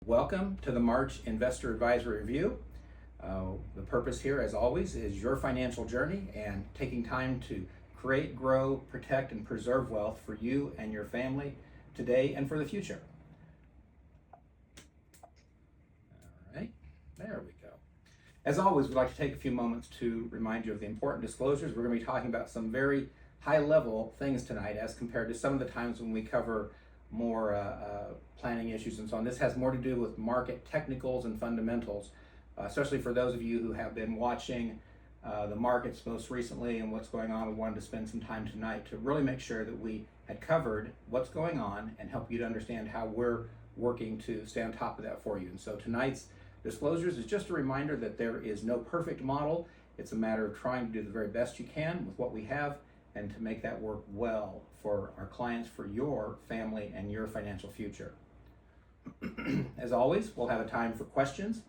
Welcome to the March Investor Advisory Review. The purpose here, as always, is your financial journey and taking time to create, grow, protect, and preserve wealth for you and your family today and for the future. All right, there we go. As always, we'd like to take a few moments to remind you of the important disclosures. We're going to be talking about some very high-level things tonight as compared to some of the times when we cover more planning issues and so on. This has more to do with market technicals and fundamentals, especially for those of you who have been watching the markets most recently and what's going on. We wanted to spend some time tonight to really make sure that we had covered what's going on and help you to understand how we're working to stay on top of that for you. And so tonight's disclosures is just a reminder that there is no perfect model. It's a matter of trying to do the very best you can with what we have and to make that work well for our clients, for your family, and your financial future. As always, we'll have a time for questions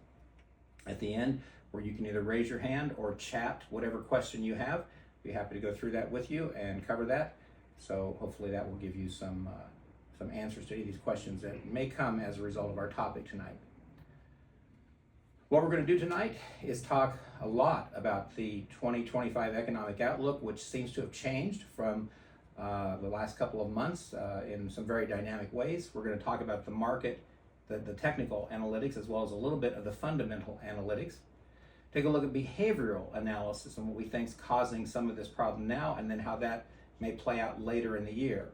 at the end where you can either raise your hand or chat whatever question you have. Be happy to go through that with you and cover that. So hopefully that will give you some answers to any of these questions that may come as a result of our topic tonight. What we're going to do tonight is talk a lot about the 2025 economic outlook, which seems to have changed from the last couple of months in some very dynamic ways. We're going to talk about the market, the technical analytics, as well as a little bit of the fundamental analytics. Take a look at behavioral analysis and what we think is causing some of this problem now, and then how that may play out later in the year.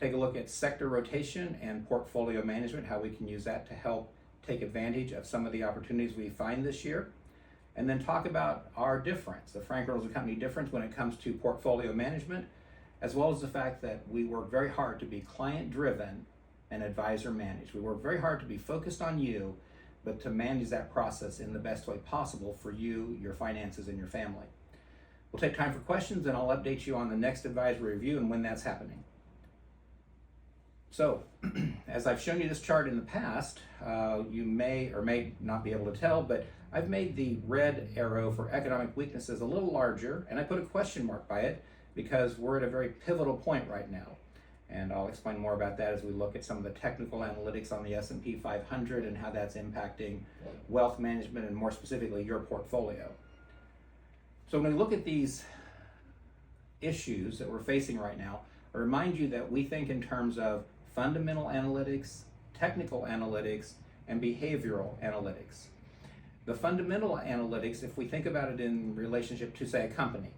Take a look at sector rotation and portfolio management, how we can use that to help take advantage of some of the opportunities we find this year, and then talk about our difference, the Frank Reynolds & Company difference when it comes to portfolio management, as well as the fact that we work very hard to be client-driven and advisor-managed. We work very hard to be focused on you, but to manage that process in the best way possible for you, your finances, and your family. We'll take time for questions, and I'll update you on the next advisory review and when that's happening. So, as I've shown you this chart in the past, you may or may not be able to tell, but I've made the red arrow for economic weaknesses a little larger, and I put a question mark by it because we're at a very pivotal point right now. And I'll explain more about that as we look at some of the technical analytics on the S&P 500 and how that's impacting wealth management and more specifically your portfolio. So when we look at these issues that we're facing right now, I remind you that we think in terms of fundamental analytics, technical analytics, and behavioral analytics. The fundamental analytics, if we think about it in relationship to, say, a company,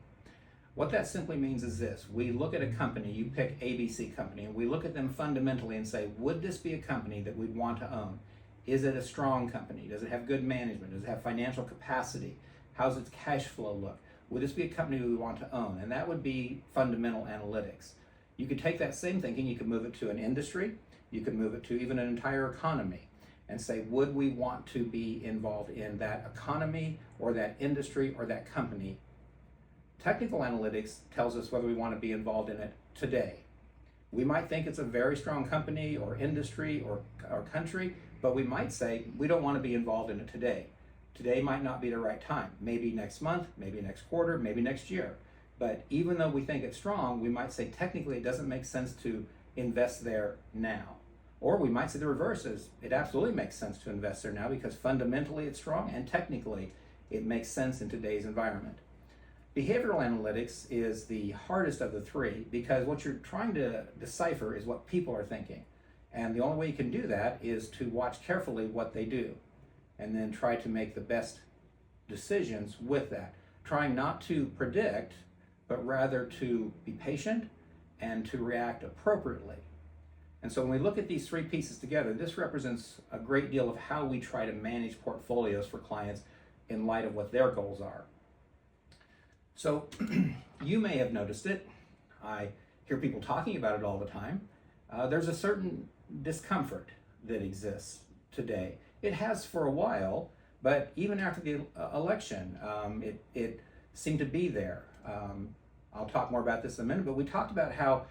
what that simply means is this. We look at a company, you pick ABC company, and we look at them fundamentally and say, would this be a company that we'd want to own? Is it a strong company? Does it have good management? Does it have financial capacity? How's its cash flow look? Would this be a company we want to own? And that would be fundamental analytics. You could take that same thinking, you could move it to an industry, you could move it to even an entire economy, and say, would we want to be involved in that economy or that industry or that company? Technical analytics tells us whether we want to be involved in it today. We might think it's a very strong company or industry or country, but we might say we don't want to be involved in it today. Today might not be the right time. Maybe next month, maybe next quarter, maybe next year. But even though we think it's strong, we might say technically it doesn't make sense to invest there now. Or we might say the reverse is it absolutely makes sense to invest there now because fundamentally it's strong and technically it makes sense in today's environment. Behavioral analytics is the hardest of the three because what you're trying to decipher is what people are thinking. And the only way you can do that is to watch carefully what they do and then try to make the best decisions with that. Trying not to predict, but rather to be patient and to react appropriately. And so when we look at these three pieces together, this represents a great deal of how we try to manage portfolios for clients in light of what their goals are. So you may have noticed it. I hear people talking about it all the time. There's a certain discomfort that exists today. It has for a while, but even after the election, it seemed to be there. I'll talk more about this in a minute, but we talked about how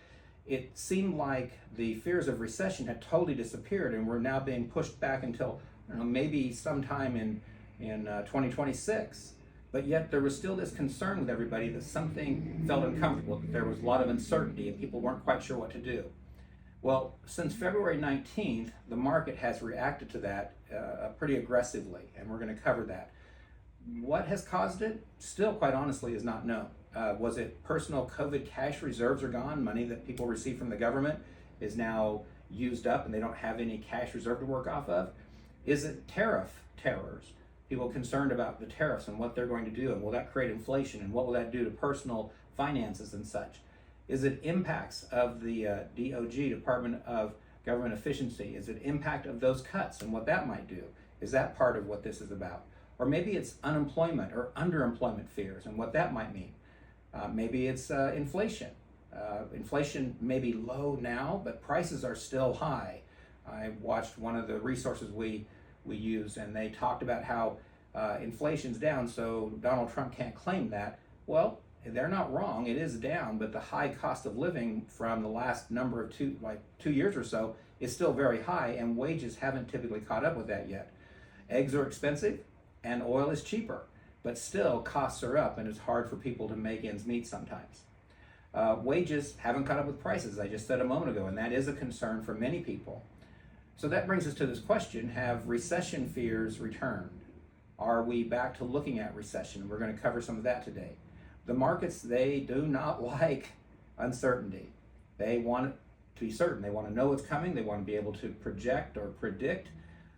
it seemed like the fears of recession had totally disappeared and were now being pushed back until maybe sometime in 2026. But yet there was still this concern with everybody that something felt uncomfortable, that there was a lot of uncertainty and people weren't quite sure what to do. Well, since February 19th, the market has reacted to that pretty aggressively, and we're going to cover that. What has caused it? Still, quite honestly, is not known. Was it personal COVID cash reserves are gone? Money that people receive from the government is now used up and they don't have any cash reserve to work off of? Is it tariff terrors? People concerned about the tariffs and what they're going to do, and will that create inflation, and what will that do to personal finances and such? Is it impacts of the DOG, Department of Government Efficiency? Is it impact of those cuts and what that might do? Is that part of what this is about? Or maybe it's unemployment or underemployment fears and what that might mean. Maybe it's inflation. Inflation may be low now, but prices are still high. I watched one of the resources we use, and they talked about how inflation's down, so Donald Trump can't claim that. Well, they're not wrong. It is down, but the high cost of living from the last number of 2 years or so is still very high, and wages haven't typically caught up with that yet. Eggs are expensive, and oil is cheaper, but still costs are up, and it's hard for people to make ends meet sometimes. Wages haven't caught up with prices, as I just said a moment ago, and that is a concern for many people. So that brings us to this question: have recession fears returned? Are we back to looking at recession? We're going to cover some of that today. The markets, they do not like uncertainty. They want it to be certain. They want to know what's coming. They want to be able to project or predict,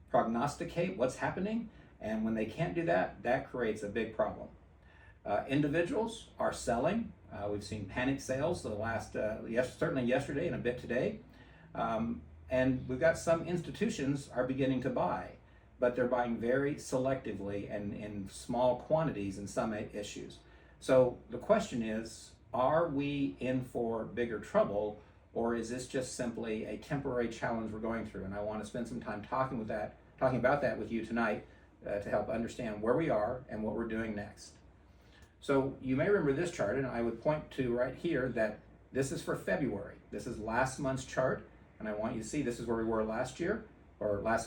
prognosticate what's happening. And when they can't do that, that creates a big problem. Individuals are selling. We've seen panic sales the last, certainly yesterday and a bit today. And we've got some institutions are beginning to buy, but they're buying very selectively and in small quantities in some issues. So the question is, are we in for bigger trouble, or is this just simply a temporary challenge we're going through? And I want to spend some time talking about that with you tonight to help understand where we are and what we're doing next. So you may remember this chart, and I would point to right here that this is for February. This is last month's chart, and I want you to see this is where we were last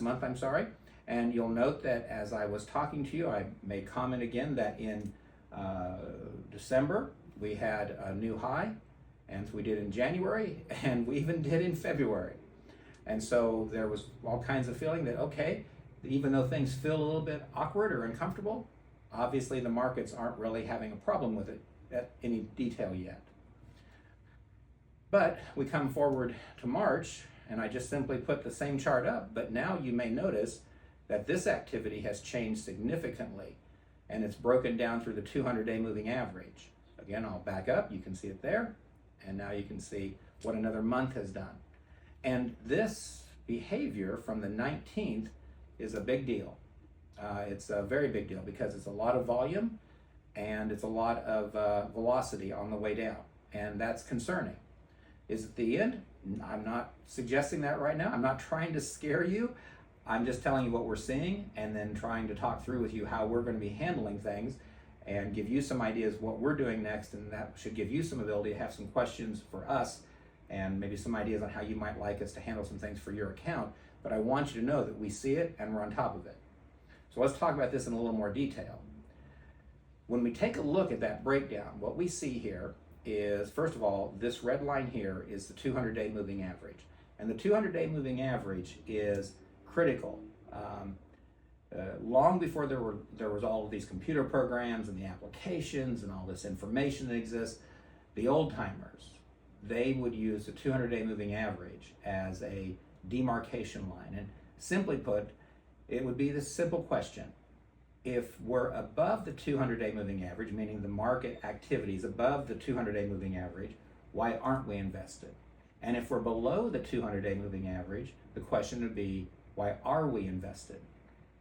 month, I'm sorry. And you'll note that as I was talking to you, I made comment again that in December we had a new high, and we did in January, and we even did in February. And so there was all kinds of feeling that, okay, even though things feel a little bit awkward or uncomfortable, obviously the markets aren't really having a problem with it at any detail yet. But we come forward to March, and I just simply put the same chart up, but now you may notice that this activity has changed significantly, and it's broken down through the 200-day moving average. Again, I'll back up, you can see it there, and now you can see what another month has done. And this behavior from the 19th is a big deal. It's a very big deal because it's a lot of volume and it's a lot of velocity on the way down, and that's concerning. Is it the end? I'm not suggesting that right now. I'm not trying to scare you. I'm just telling you what we're seeing and then trying to talk through with you how we're going to be handling things and give you some ideas what we're doing next, and that should give you some ability to have some questions for us and maybe some ideas on how you might like us to handle some things for your account. But I want you to know that we see it and we're on top of it. So let's talk about this in a little more detail. When we take a look at that breakdown, what we see here is, first of all, this red line here is the 200-day moving average. And the 200-day moving average is critical. Long before there was all of these computer programs and the applications and all this information that exists, the old timers, they would use the 200-day moving average as a demarcation line. And simply put, it would be this simple question: if we're above the 200-day moving average, meaning the market activity is above the 200-day moving average, why aren't we invested? And if we're below the 200-day moving average, the question would be, why are we invested?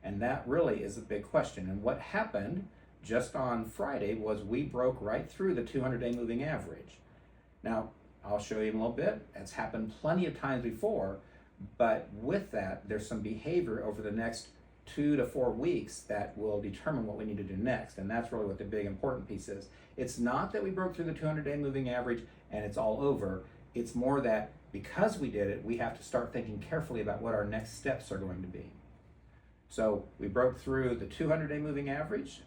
And that really is a big question. And what happened just on Friday was we broke right through the 200-day moving average. Now, I'll show you in a little bit. It's happened plenty of times before, but with that, there's some behavior over the next 2 to 4 weeks that will determine what we need to do next. And that's really what the big important piece is. It's not that we broke through the 200-day moving average and it's all over. It's more that because we did it, we have to start thinking carefully about what our next steps are going to be. So we broke through the 200-day moving average,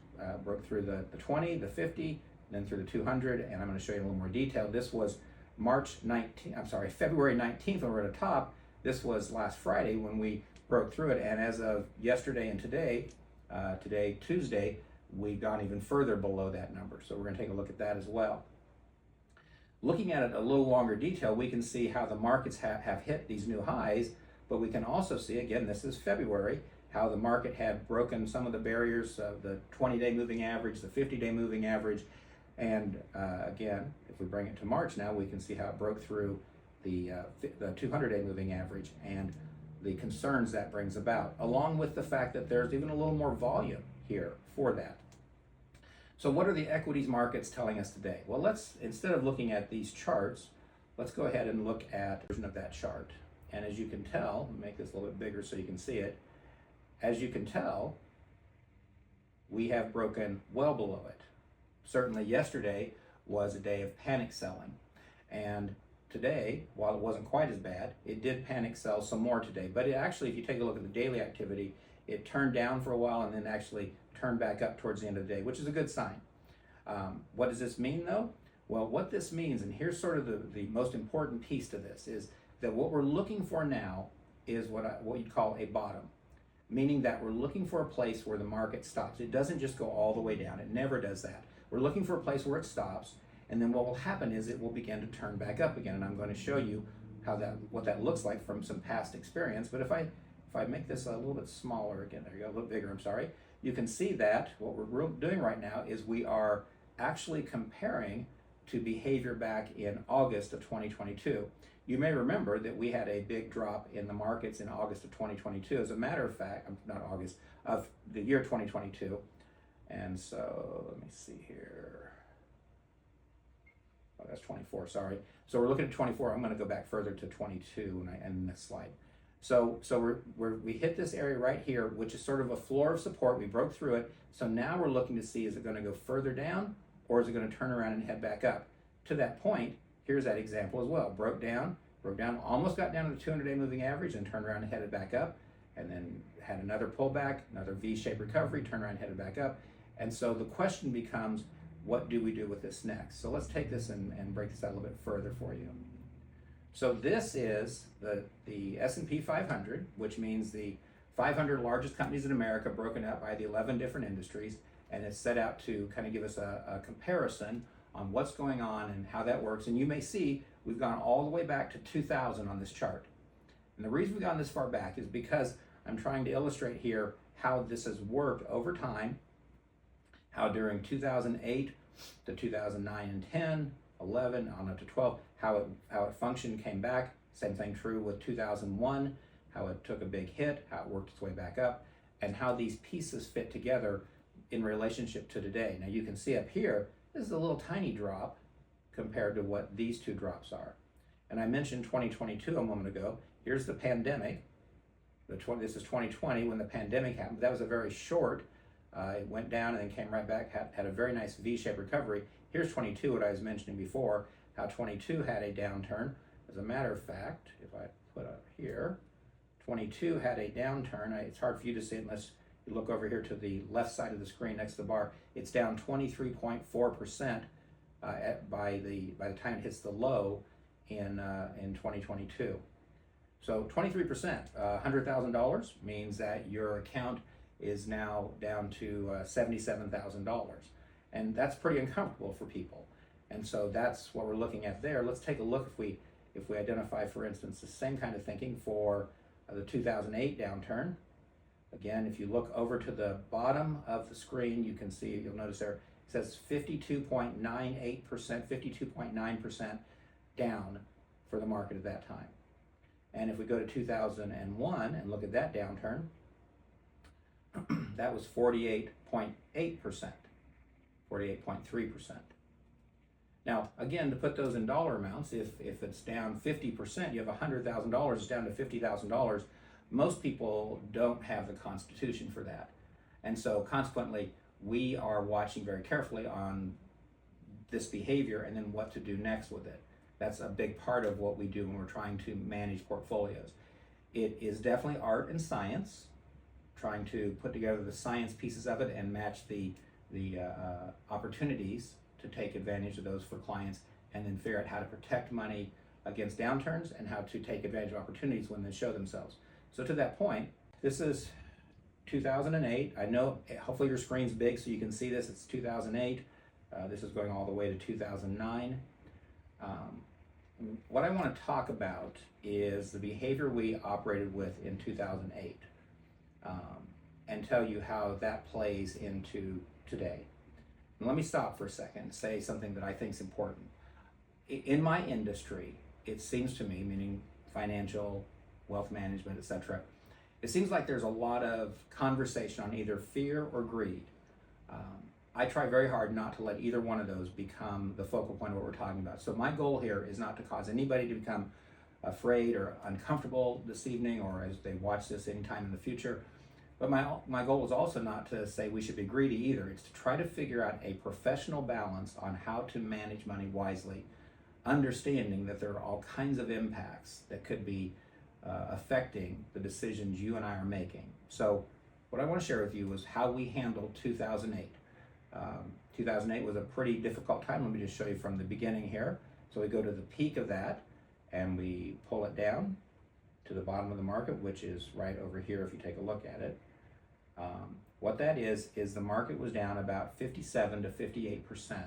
broke through the 20, the 50, then through the 200, and I'm going to show you in a little more detail. This was February 19th when we're at the top. This was last Friday when we broke through it, and as of yesterday and today, Tuesday, we've gone even further below that number. So we're going to take a look at that as well. Looking at it a little longer detail, we can see how the markets have hit these new highs, but we can also see, again, this is February, how the market had broken some of the barriers of the 20-day moving average, the 50-day moving average, and again, if we bring it to March now, we can see how it broke through the 200-day moving average and the concerns that brings about, along with the fact that there's even a little more volume here for that. So what are the equities markets telling us today? Well, let's, instead of looking at these charts, let's go ahead and look at a version of that chart. And as you can tell, make this a little bit bigger so you can see it. As you can tell, we have broken well below it. Certainly yesterday was a day of panic selling. And today, while it wasn't quite as bad, it did panic sell some more today. But it actually, if you take a look at the daily activity, it turned down for a while and then actually turned back up towards the end of the day, which is a good sign. What does this mean though? Well, what this means, and here's sort of the most important piece to this, is that what we're looking for now is what you'd call a bottom, meaning that we're looking for a place where the market stops. It doesn't just go all the way down. It never does that. We're looking for a place where it stops, and then what will happen is it will begin to turn back up again, and I'm going to show you what that looks like from some past experience. But if I make this a little bit smaller, again, there you go, a little bigger, I'm sorry, you can see that what we're doing right now is we are actually comparing to behavior back in August of 2022. You may remember that we had a big drop in the markets in August of 2022. As a matter of fact, not August, of the year 2022. And so, let me see here. Oh, that's 24, sorry. So we're looking at 24. I'm going to go back further to 22 when I end this slide. So we hit this area right here, which is sort of a floor of support. We broke through it. So now we're looking to see, is it going to go further down or is it going to turn around and head back up? To that point, here's that example as well. Broke down, almost got down to the 200-day moving average and turned around and headed back up, and then had another pullback, another V-shaped recovery, turned around and headed back up. And so the question becomes, what do we do with this next? So let's take this and break this out a little bit further for you. So this is the S&P 500, which means the 500 largest companies in America broken up by the 11 different industries, and it's set out to kind of give us a comparison on what's going on and how that works. And you may see we've gone all the way back to 2000 on this chart. And the reason we've gone this far back is because I'm trying to illustrate here how this has worked over time, how during 2008 to 2009 and 10, 11, on up to 12, how it functioned, came back. Same thing true with 2001, how it took a big hit, how it worked its way back up, and how these pieces fit together in relationship to today. Now you can see up here, this is a little tiny drop compared to what these two drops are. And I mentioned 2022 a moment ago. Here's the pandemic. This is 2020 when the pandemic happened. That was a very short, it went down and then came right back, had a very nice V-shaped recovery. Here's 22, what I was mentioning before, how 22 had a downturn. As a matter of fact, if I put up here, 22 had a downturn. It's hard for you to see unless you look over here to the left side of the screen next to the bar. It's down 23.4% by the time it hits the low in 2022. So 23%, $100,000 means that your account is now down to $77,000. And that's pretty uncomfortable for people. And so that's what we're looking at there. Let's take a look if we identify, for instance, the same kind of thinking for the 2008 downturn. Again, if you look over to the bottom of the screen, you can see, you'll notice there, it says 52.98%, 52.9% down for the market at that time. And if we go to 2001 and look at that downturn, that was 48.8%, 48.3%. Now, again, to put those in dollar amounts, if it's down 50%, you have $100,000, it's down to $50,000. Most people don't have the constitution for that. And so consequently, we are watching very carefully on this behavior and then what to do next with it. That's a big part of what we do when we're trying to manage portfolios. It is definitely art and science, trying to put together the science pieces of it and match the opportunities to take advantage of those for clients and then figure out how to protect money against downturns and how to take advantage of opportunities when they show themselves. So to that point, this is 2008. I know, hopefully your screen's big so you can see this. It's 2008. This is going all the way to 2009. What I want to talk about is the behavior we operated with in 2008, and tell you how that plays into today. And let me stop for a second and say something that I think is important. In my industry, it seems to me, meaning financial, wealth management, etc., it seems like there's a lot of conversation on either fear or greed. I try very hard not to let either one of those become the focal point of what we're talking about. So my goal here is not to cause anybody to become afraid or uncomfortable this evening or as they watch this anytime in the future. But my goal is also not to say we should be greedy either. It's to try to figure out a professional balance on how to manage money wisely, understanding that there are all kinds of impacts that could be affecting the decisions you and I are making. So what I want to share with you is how we handled 2008. 2008 was a pretty difficult time. Let me just show you from the beginning here. So we go to the peak of that and we pull it down to the bottom of the market, which is right over here if you take a look at it. What that is the market was down about 57 to 58%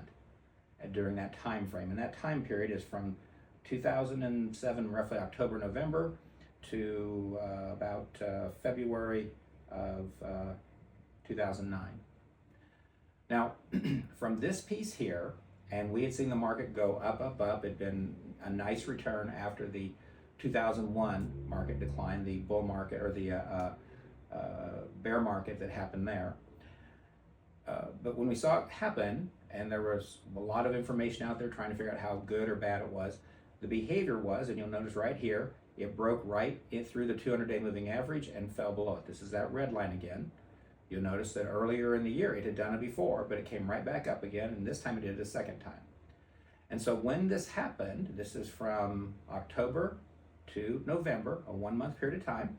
during that time frame. And that time period is from 2007, roughly October, November, to about February of 2009. Now, from this piece here, and we had seen the market go up, up, up. It'd been a nice return after the 2001 market decline, the bull market or the bear market that happened there. But when we saw it happen, and there was a lot of information out there trying to figure out how good or bad it was, the behavior was, and you'll notice right here, it broke right in through the 200-day moving average and fell below it. This is that red line again. You'll notice that earlier in the year it had done it before, but it came right back up again, and this time it did it a second time. And so when this happened, this is from October to November, a 1 month period of time,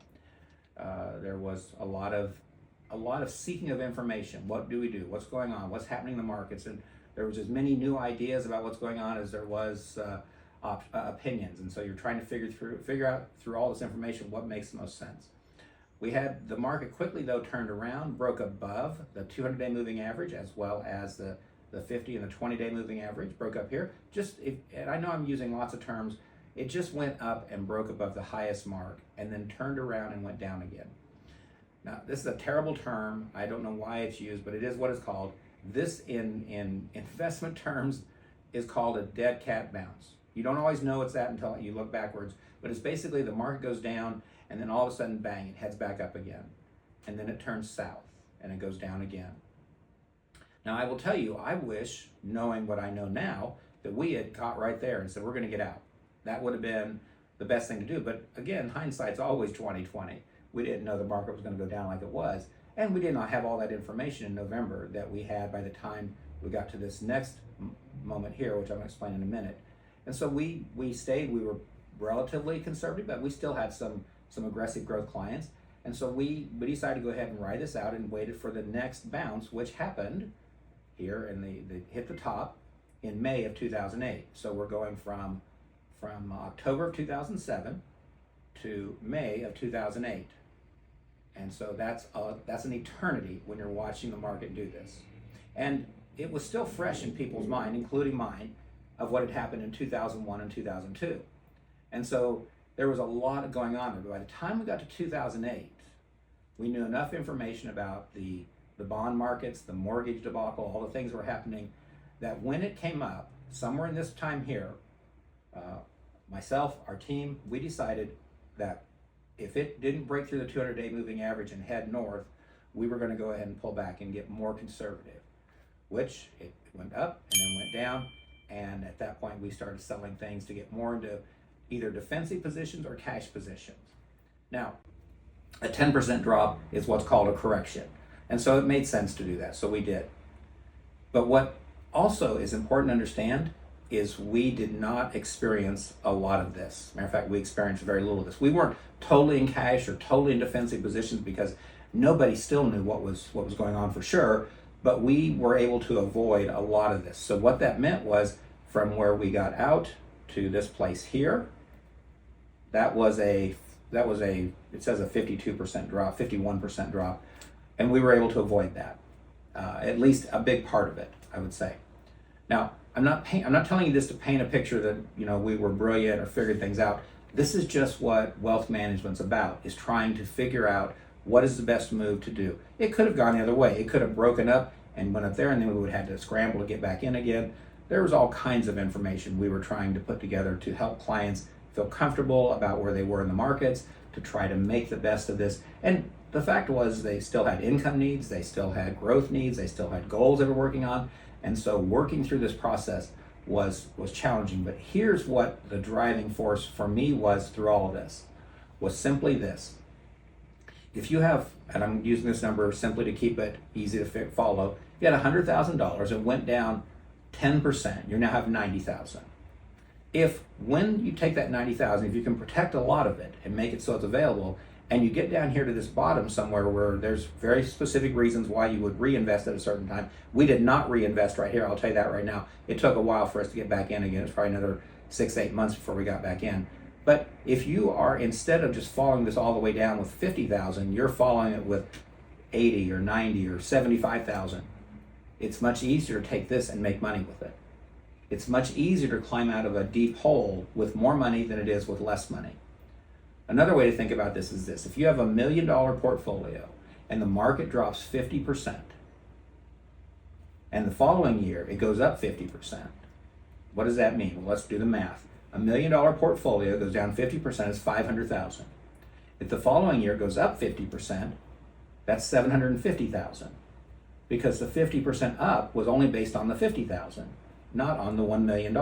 there was a lot of seeking of information. What do we do? What's going on? What's happening in the markets? And there was as many new ideas about what's going on as there was opinions. And so you're trying to figure out through all this information what makes the most sense. We had the market quickly, though, turned around, broke above the 200-day moving average as well as the 50 and the 20-day moving average, broke up here. And I know I'm using lots of terms, it just went up and broke above the highest mark and then turned around and went down again. Now, this is a terrible term. I don't know why it's used, but it is what it's called. This, in investment terms, is called a dead cat bounce. You don't always know it's that until you look backwards, but it's basically the market goes down and then all of a sudden, bang, it heads back up again. And then it turns south and it goes down again. Now, I will tell you, I wish, knowing what I know now, that we had caught right there and said, we're going to get out. That would have been the best thing to do. But again, hindsight's always 20/20. We didn't know the market was going to go down like it was. And we did not have all that information in November that we had by the time we got to this next moment here, which I'm going to explain in a minute. And so we stayed, we were relatively conservative, but we still had some aggressive growth clients. And so we decided to go ahead and ride this out and waited for the next bounce, which happened here, and they hit the top in May of 2008. So we're going from October of 2007 to May of 2008. And so that's an eternity when you're watching the market do this. And it was still fresh in people's mind, including mine, of what had happened in 2001 and 2002. And so there was a lot going on there. But by the time we got to 2008, we knew enough information about the bond markets, the mortgage debacle, all the things that were happening, that when it came up, somewhere in this time here, myself, our team, we decided that if it didn't break through the 200-day moving average and head north, we were going to go ahead and pull back and get more conservative, which it went up and then went down. And at that point, we started selling things to get more into either defensive positions or cash positions. Now, a 10% drop is what's called a correction. And so it made sense to do that, so we did. But what also is important to understand is we did not experience a lot of this. Matter of fact, we experienced very little of this. We weren't totally in cash or totally in defensive positions because nobody still knew what was going on for sure, but we were able to avoid a lot of this. So what that meant was from where we got out to this place here, that was a, it says a 52% drop, 51% drop, and we were able to avoid that. At least a big part of it, I would say. Now, I'm not telling you this to paint a picture that, you know, we were brilliant or figured things out. This is just what wealth management's about, is trying to figure out what is the best move to do. It could have gone the other way. It could have broken up and went up there, and then we would have had to scramble to get back in again. There was all kinds of information we were trying to put together to help clients feel comfortable about where they were in the markets, to try to make the best of this. And the fact was, they still had income needs, they still had growth needs, they still had goals they were working on. And so working through this process was challenging. But here's what the driving force for me was through all of this, was simply this. If you have, and I'm using this number simply to keep it easy to follow, if you had $100,000 and went down 10%, you now have $90,000. If when you take that $90,000, if you can protect a lot of it and make it so it's available, and you get down here to this bottom somewhere where there's very specific reasons why you would reinvest at a certain time. We did not reinvest right here, I'll tell you that right now. It took a while for us to get back in again. It was probably another 6-8 months before we got back in. But if you are, instead of just following this all the way down with 50,000, you're following it with 80 or 90 or 75,000, it's much easier to take this and make money with it. It's much easier to climb out of a deep hole with more money than it is with less money. Another way to think about this is this. If you have $1 million portfolio and the market drops 50%, and the following year it goes up 50%, what does that mean? Well, let's do the math. $1 million portfolio goes down 50% is $500,000. If the following year goes up 50%, that's $750,000, because the 50% up was only based on the $50,000, not on the $1 million.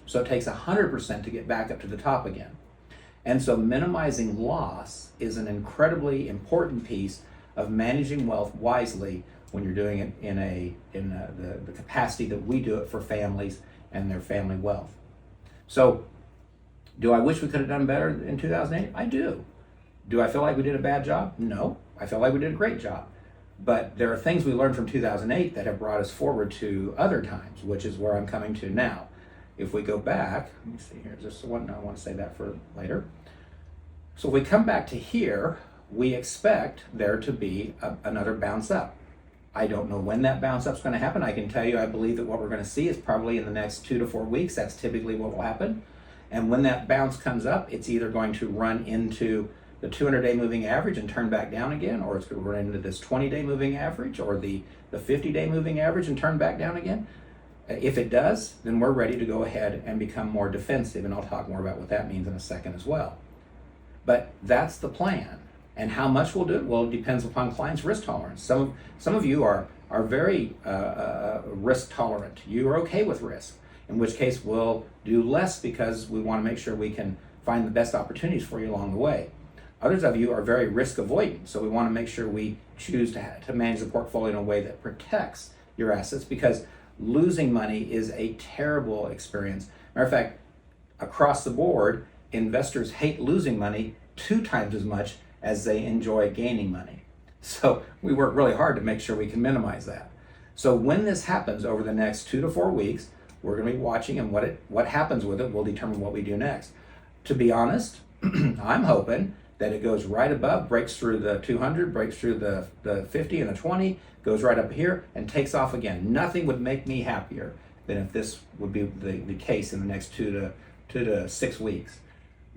So it takes 100% to get back up to the top again. And so minimizing loss is an incredibly important piece of managing wealth wisely when you're doing it in the capacity that we do it for families and their family wealth. So do I wish we could have done better in 2008? I do. Do I feel like we did a bad job? No, I feel like we did a great job. But there are things we learned from 2008 that have brought us forward to other times, which is where I'm coming to now. If we go back, let me see here, is this the one? No, I want to say that for later. So if we come back to here, we expect there to be another bounce up. I don't know when that bounce up is going to happen. I can tell you I believe that what we're going to see is probably in the next 2 to 4 weeks. That's typically what will happen. And when that bounce comes up, it's either going to run into the 200-day moving average and turn back down again, or it's going to run into this 20-day moving average or the 50-day moving average and turn back down again. If it does, then we're ready to go ahead and become more defensive, and I'll talk more about what that means in a second as well. But that's the plan. And how much we'll do it, well, it depends upon clients' risk tolerance. Some of you are very risk tolerant. You are okay with risk, in which case we'll do less because we want to make sure we can find the best opportunities for you along the way. Others of you are very risk avoidant, so we want to make sure we choose to manage the portfolio in a way that protects your assets, because losing money is a terrible experience. Matter of fact, across the board, investors hate losing money 2 times as much as they enjoy gaining money. So we work really hard to make sure we can minimize that. So when this happens over the next 2 to 4 weeks, we're going to be watching, and what happens with it will determine what we do next. To be honest, I'm hoping that it goes right above, breaks through the 200, breaks through the 50 and the 20, goes right up here and takes off again. Nothing would make me happier than if this would be the case in the next 2 to 6 weeks.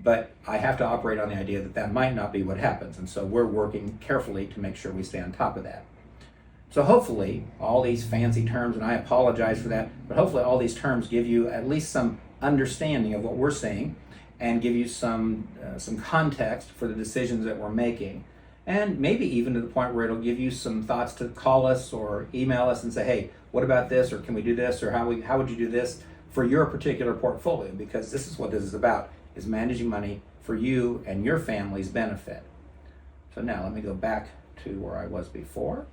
But I have to operate on the idea that that might not be what happens. And so we're working carefully to make sure we stay on top of that. So hopefully all these fancy terms, and I apologize for that, but hopefully all these terms give you at least some understanding of what we're seeing and give you some context for the decisions that we're making. And maybe even to the point where it'll give you some thoughts to call us or email us and say, hey, what about this? Or can we do this? Or how would you do this for your particular portfolio? Because this is what this is about, is managing money for you and your family's benefit. So now let me go back to where I was before.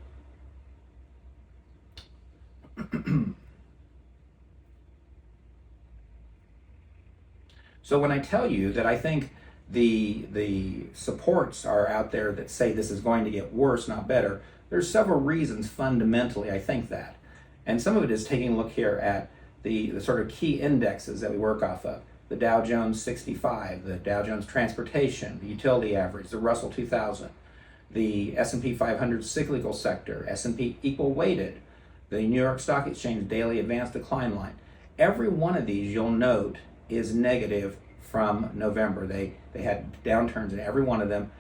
So when I tell you that I think the supports are out there that say this is going to get worse, not better, there's several reasons fundamentally I think that. And some of it is taking a look here at the sort of key indexes that we work off of. The Dow Jones 65, the Dow Jones Transportation, the Utility Average, the Russell 2000, the S&P 500 Cyclical Sector, S&P Equal Weighted, the New York Stock Exchange Daily Advanced Decline Line. Every one of these, you'll note, is negative from November. They had downturns in every one of them,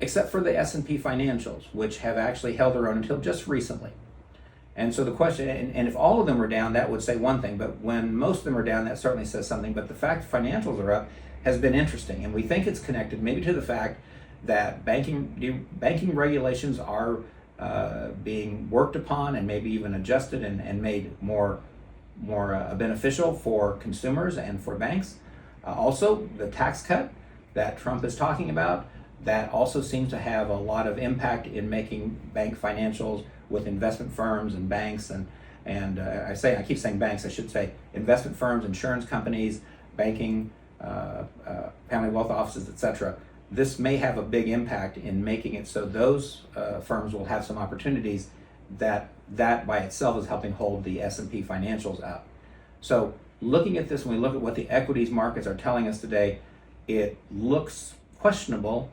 except for the S&P financials, which have actually held their own until just recently. And so the question, and if all of them were down, that would say one thing, but when most of them are down, that certainly says something. But the fact that financials are up has been interesting, and we think it's connected maybe to the fact that banking regulations are being worked upon and maybe even adjusted and made more beneficial for consumers and for banks. Also, the tax cut that Trump is talking about, that also seems to have a lot of impact in making bank financials with investment firms and banks and I keep saying banks, I should say investment firms, insurance companies, banking, family wealth offices, etc. This may have a big impact in making it so those firms will have some opportunities that by itself is helping hold the S&P financials up. So looking at this, when we look at what the equities markets are telling us today, it looks questionable,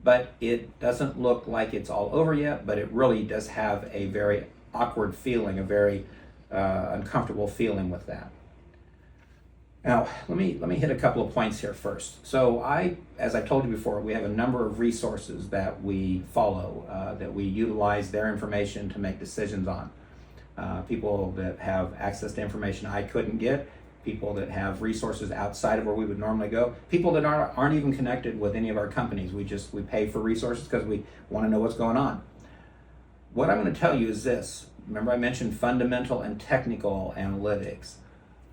but it doesn't look like it's all over yet, but it really does have a very awkward feeling, a very uncomfortable feeling with that. Now, let me hit a couple of points here first. So as I told you before, we have a number of resources that we follow, that we utilize their information to make decisions on. People that have access to information I couldn't get, people that have resources outside of where we would normally go, people that aren't even connected with any of our companies. We pay for resources because we want to know what's going on. What I'm going to tell you is this. Remember I mentioned fundamental and technical analytics.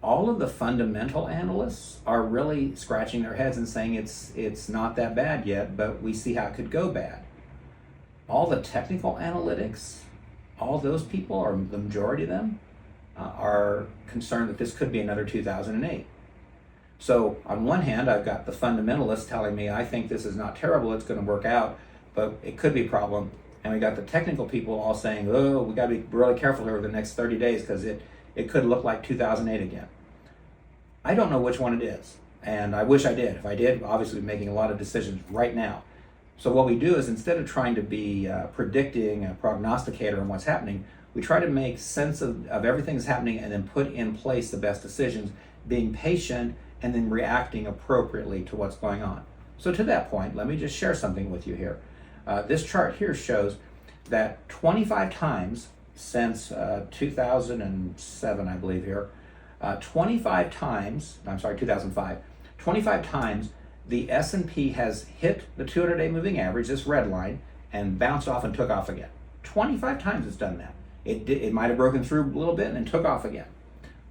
All of the fundamental analysts are really scratching their heads and saying it's not that bad yet, but we see how it could go bad. All the technical analytics, all those people, or the majority of them, are concerned that this could be another 2008. So on one hand, I've got the fundamentalists telling me, I think this is not terrible, it's going to work out, but it could be a problem. And we got the technical people all saying, oh, we got to be really careful here over the next 30 days because it could look like 2008 again. I don't know which one it is, and I wish I did. If I did, obviously we'd be making a lot of decisions right now. So what we do is, instead of trying to be predicting, a prognosticator on what's happening, we try to make sense of everything that's happening and then put in place the best decisions, being patient and then reacting appropriately to what's going on. So to that point, let me just share something with you here. This chart here shows that 25 times since 2007, I believe here, 25 times the S&P has hit the 200-day moving average, this red line, and bounced off and took off again. 25 times it's done that. It might have broken through a little bit and then took off again.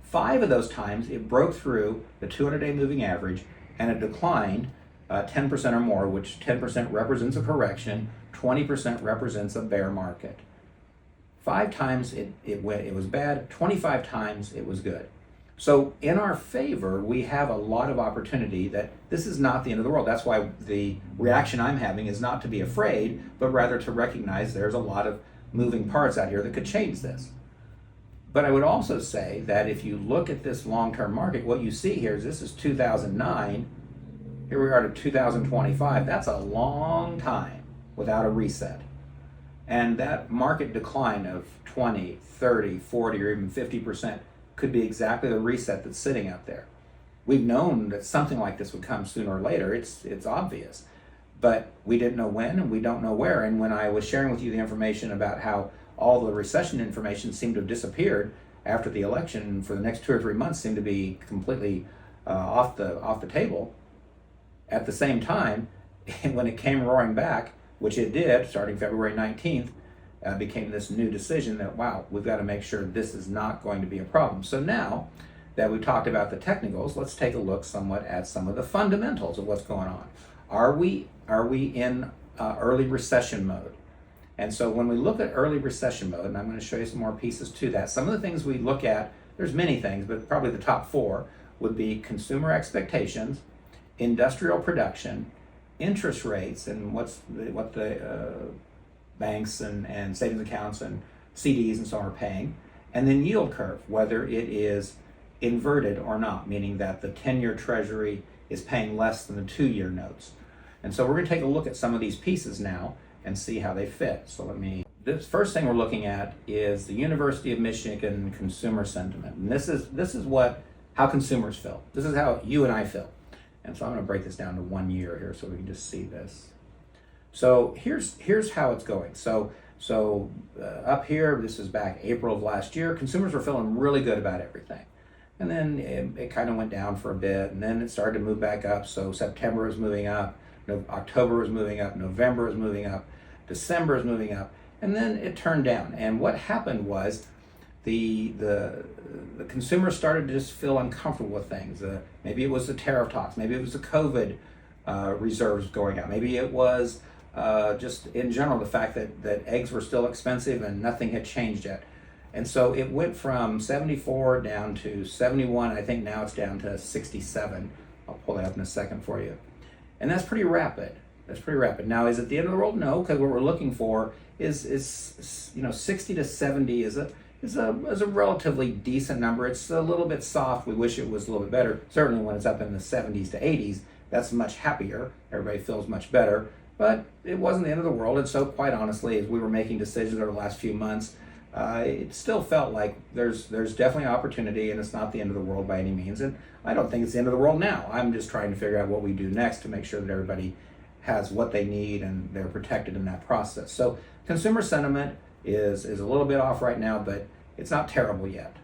5 of those times it broke through the 200-day moving average and it declined 10% or more, which 10% represents a correction, 20% represents a bear market. 5 times it was bad, 25 times it was good. So in our favor, we have a lot of opportunity that this is not the end of the world. That's why the reaction I'm having is not to be afraid, but rather to recognize there's a lot of moving parts out here that could change this. But I would also say that if you look at this long-term market, what you see here is this is 2009, here we are to 2025. That's a long time without a reset. And that market decline of 20, 30, 40, or even 50% could be exactly the reset that's sitting out there. We've known that something like this would come sooner or later. It's obvious. But we didn't know when and we don't know where. And when I was sharing with you the information about how all the recession information seemed to have disappeared after the election for the next 2 or 3 months, seemed to be completely off the table. At the same time, when it came roaring back, which it did, starting February 19th, became this new decision that, wow, we've got to make sure this is not going to be a problem. So now that we've talked about the technicals, let's take a look somewhat at some of the fundamentals of what's going on. Are we in early recession mode? And so when we look at early recession mode, and I'm going to show you some more pieces to that, some of the things we look at, there's many things, but probably the top 4 would be consumer expectations, industrial production, interest rates, and what the banks and savings accounts and CDs and so on are paying, and then yield curve, whether it is inverted or not, meaning that the 10-year treasury is paying less than the 2-year notes. And so we're going to take a look at some of these pieces now and see how they fit. So the first thing we're looking at is the University of Michigan consumer sentiment. And this is how consumers feel. This is how you and I feel. And so I'm going to break this down to 1 year here so we can just see this. So here's how it's going. So up here, this is back April of last year, consumers were feeling really good about everything. And then it kind of went down for a bit, and then it started to move back up. So September was moving up, October was moving up, November was moving up, December is moving up, and then it turned down. And what happened was the consumers started to just feel uncomfortable with things. Maybe it was the tariff talks, maybe it was the COVID reserves going out, maybe it was just in general the fact that eggs were still expensive and nothing had changed yet. And so it went from 74 down to 71. I think now it's down to 67. I'll pull that up in a second for you. And that's pretty rapid. That's pretty rapid. Now, is it the end of the world? No, because what we're looking for is 60 to 70 is a relatively decent number. It's a little bit soft. We wish it was a little bit better. Certainly when it's up in the 70s to 80s, that's much happier. Everybody feels much better. But it wasn't the end of the world. And so quite honestly, as we were making decisions over the last few months, it still felt like there's definitely opportunity, and it's not the end of the world by any means. And I don't think it's the end of the world now. I'm just trying to figure out what we do next to make sure that everybody has what they need and they're protected in that process. So consumer sentiment is a little bit off right now, but it's not terrible yet.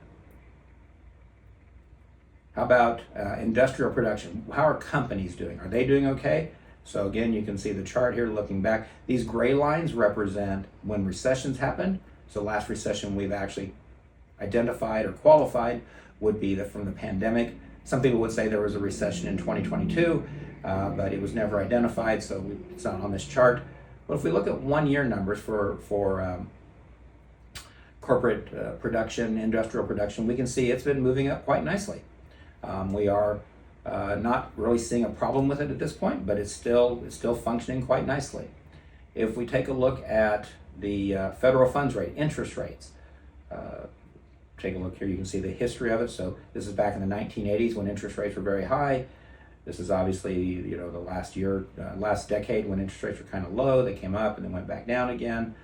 How about industrial production? How are companies doing? Are they doing okay? So again, you can see the chart here looking back. These gray lines represent when recessions happened. So last recession we've actually identified or qualified would be from the pandemic. Some people would say there was a recession in 2022, but it was never identified, so it's not on this chart. But if we look at 1 year numbers for corporate production, industrial production, we can see it's been moving up quite nicely. We are not really seeing a problem with it at this point, but it's still functioning quite nicely. If we take a look at the federal funds rate, interest rates, take a look here, you can see the history of it. So this is back in the 1980s when interest rates were very high. This is obviously, the last decade when interest rates were kind of low. They came up and then went back down again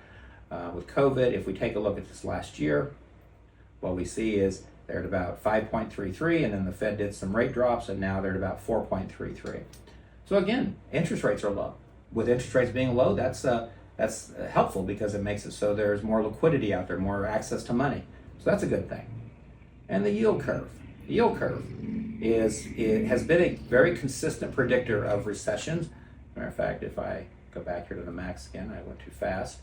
with COVID. If we take a look at this last year, what we see is they're at about 5.33, and then the Fed did some rate drops, and now they're at about 4.33. So again, interest rates are low. With interest rates being low, that's helpful because it makes it so there's more liquidity out there, more access to money. So that's a good thing. And the yield curve. The yield curve has been a very consistent predictor of recessions. Matter of fact, if I go back here to the max again, I went too fast.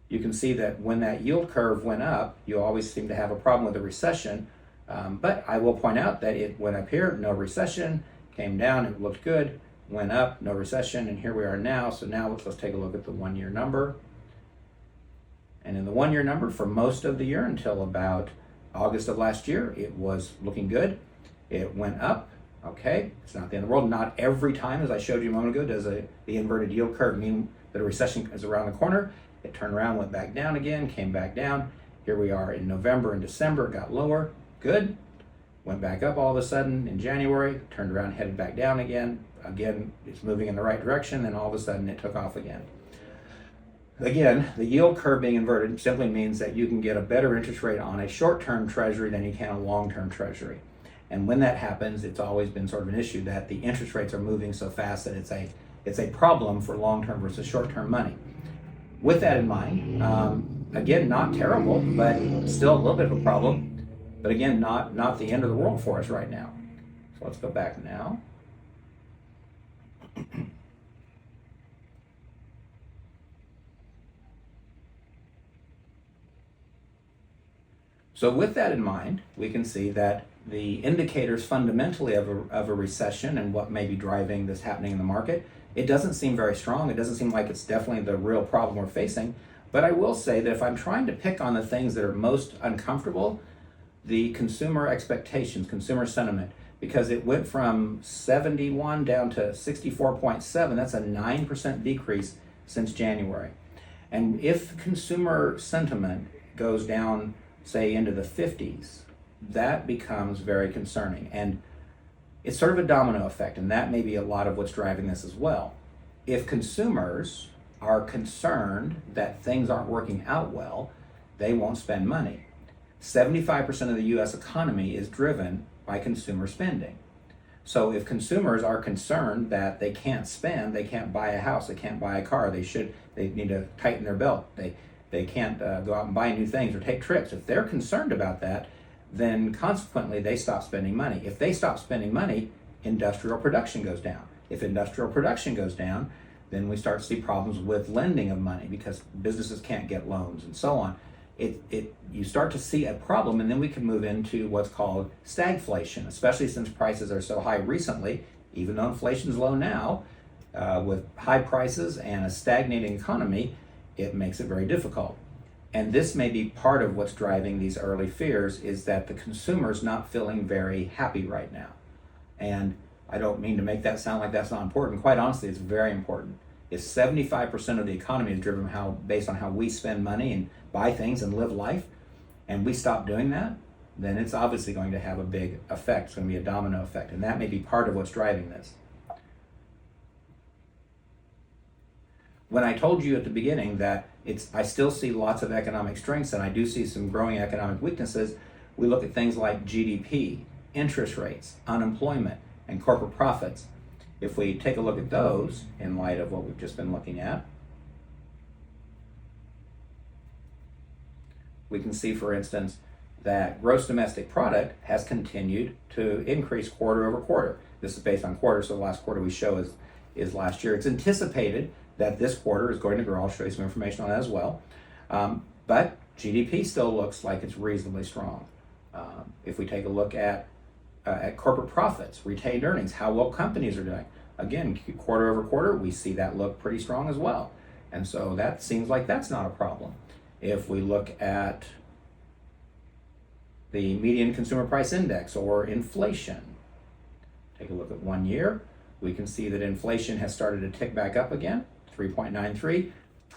You can see that when that yield curve went up, you always seem to have a problem with a recession. But I will point out that it went up here, no recession, came down, it looked good, went up, no recession, and here we are now. So now let's take a look at the 1 year number. And in the 1 year number, for most of the year until about August of last year, it was looking good. It went up. Okay, it's not the end of the world. Not every time, as I showed you a moment ago, does the inverted yield curve mean that a recession is around the corner. It turned around, went back down again, came back down. Here we are in November and December, it got lower, good. Went back up all of a sudden in January, turned around, headed back down again. Again, it's moving in the right direction, then all of a sudden it took off again. Again, the yield curve being inverted simply means that you can get a better interest rate on a short-term treasury than you can a long-term treasury. And when that happens, it's always been sort of an issue that the interest rates are moving so fast that it's a problem for long-term versus short-term money. With that in mind, again, not terrible, but still a little bit of a problem. But again, not the end of the world for us right now. So let's go back now. So with that in mind, we can see that the indicators fundamentally of a recession and what may be driving this happening in the market, it doesn't seem very strong. It doesn't seem like it's definitely the real problem we're facing. But I will say that if I'm trying to pick on the things that are most uncomfortable, the consumer expectations, consumer sentiment, because it went from 71 down to 64.7, that's a 9% decrease since January. And if consumer sentiment goes down say into the 50s, that becomes very concerning. And it's sort of a domino effect, and that may be a lot of what's driving this as well. If consumers are concerned that things aren't working out well, they won't spend money. 75% of the US economy is driven by consumer spending. So if consumers are concerned that they can't spend, they can't buy a house, they can't buy a car, they need to tighten their belt, they can't go out and buy new things or take trips. If they're concerned about that, then consequently they stop spending money. If they stop spending money, industrial production goes down. If industrial production goes down, then we start to see problems with lending of money because businesses can't get loans and so on. You start to see a problem, and then we can move into what's called stagflation, especially since prices are so high recently. Even though inflation is low now, with high prices and a stagnating economy, it makes it very difficult. And this may be part of what's driving these early fears, is that the consumer's not feeling very happy right now. And I don't mean to make that sound like that's not important. Quite honestly, it's very important. If 75% of the economy is driven based on how we spend money and buy things and live life, and we stop doing that, then it's obviously going to have a big effect. It's going to be a domino effect, and that may be part of what's driving this. When I told you at the beginning that I still see lots of economic strengths and I do see some growing economic weaknesses, we look at things like GDP, interest rates, unemployment, and corporate profits. If we take a look at those in light of what we've just been looking at, we can see, for instance, that gross domestic product has continued to increase quarter over quarter. This is based on quarter, so the last quarter we show is last year. It's anticipated that this quarter is going to grow. I'll show you some information on that as well. But GDP still looks like it's reasonably strong. If we take a look at corporate profits, retained earnings, how well companies are doing. Again, quarter over quarter, we see that look pretty strong as well. And so that seems like that's not a problem. If we look at the median consumer price index or inflation, take a look at 1 year, we can see that inflation has started to tick back up again, 3.93.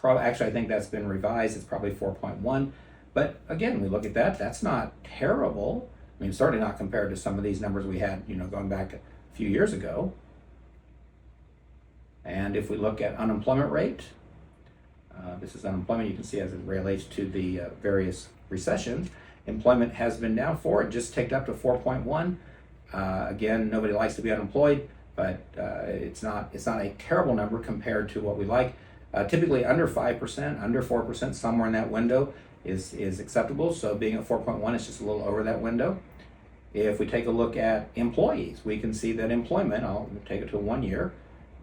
Actually, I think that's been revised, it's probably 4.1. But again, we look at that, that's not terrible. I mean, certainly not compared to some of these numbers we had, going back a few years ago. And if we look at unemployment rate, this is unemployment, you can see as it relates to the various recessions. Employment has been down it just ticked up to 4.1. Again, nobody likes to be unemployed, but it's not a terrible number compared to what we like. Typically under 5%, under 4%, somewhere in that window is acceptable. So being at 4.1 is just a little over that window. If we take a look at employees, we can see that employment, I'll take it to 1 year,